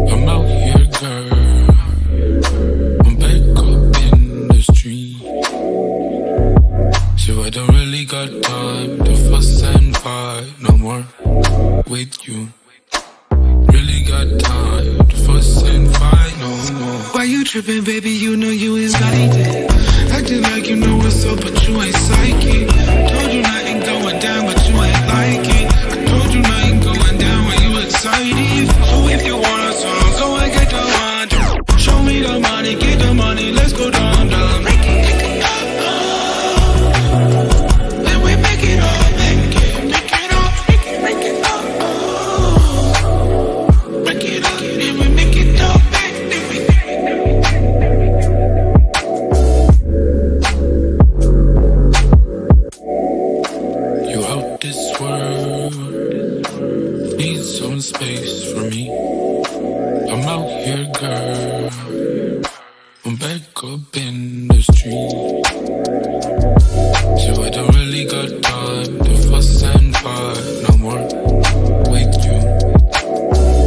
I'm out here, girl. I'm back up in the street. So I don't really got time to fuss and fight no more with you. Really got time to fuss and fight no more. Why you tripping, baby? You know you ain't like it. Acting like you know what's up, but you ain't psychic. Told you nothing going down, but you ain't like it. I told you nothing going down when you excited. So if you want a song, go and get the one. Show me the money, get the money, let's go down, down. Make it then we make it up, make it up, make it up. Make it up, then we make it up, you out this world, need some space for me. I'm out here, girl. I'm back up in the street. So I don't really got time to fuss and fight no more with you.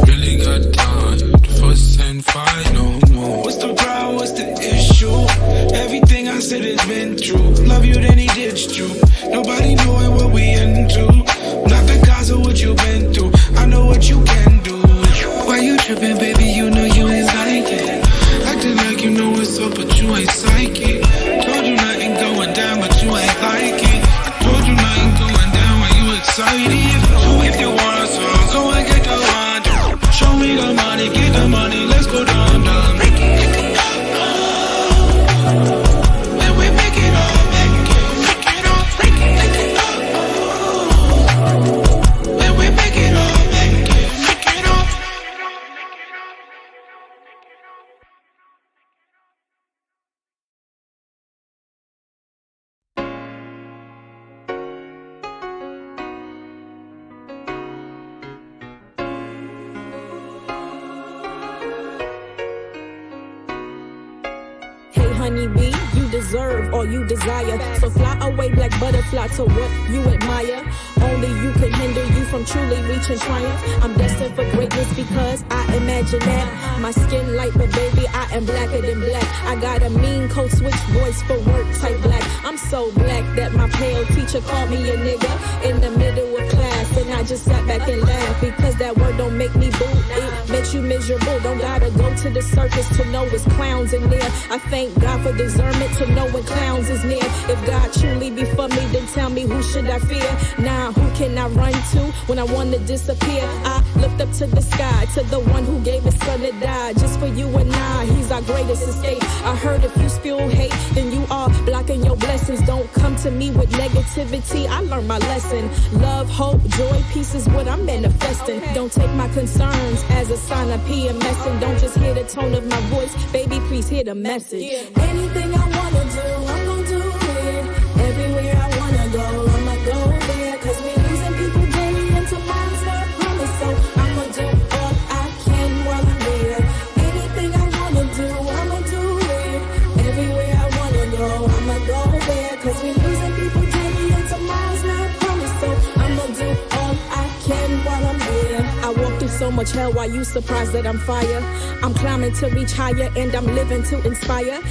Really got time to fuss and fight no more. What's the problem? What's the issue? Everything I said has been true. Love you, then he ditched you. Nobody knowing what we into. Not the cause of what you've been through. I know what you can do. Why you tripping, baby? You know you ain't like it. Acting like you know what's up, but you ain't psychic. Told you nothing going down, but you ain't like it. I told you nothing going down when you excited. So if you want a song, go and get the one. Show me the money, get the money, let's go down, down. Make it up. Then we make it up, make it up, make it up. Then we make it up, make it up. Hey honeybee, you deserve all you desire. So fly away black butterfly to what you admire. Only you can hinder you from truly reaching triumph. I'm destined for greatness because I imagine that. My skin light, but baby, I am blacker than black. I got a mean code switch voice for work type black. I'm so black that my pale teacher called me a nigga in the middle of class. And I just sat back and laughed because that word don't make me boo. It makes you miserable. Don't gotta go to the circus to know it's clowns in there. I thank God for discernment to know when clowns is near. If God truly be for me, then tell me who should I fear? Nah, who can I run to when I want to disappear? I looked up to the sky, to the one who gave his son to die. Just for you and I, he's our greatest escape. I heard if you spew hate, then you are blocking your blessings. Don't come to me with negativity, I learned my lesson. Love, hope, joy, peace is what I'm manifesting. Don't take my concerns as a sign of PMS. And don't just hear the tone of my voice, baby, please hear the message. Anything I wanna do, I'm gonna do it. Everywhere I wanna go, I'ma go there. Cause we losing people daily and tomorrow's not promised. So I'ma do all I can while I'm there. Anything I wanna do, I'ma do it. Everywhere I wanna go, I'ma go there. Cause we losing people daily and tomorrow's not promised. So I'ma do all I can while I'm here. I walk through so much hell, why you surprised that I'm fire? I'm climbing to reach higher and I'm living to inspire.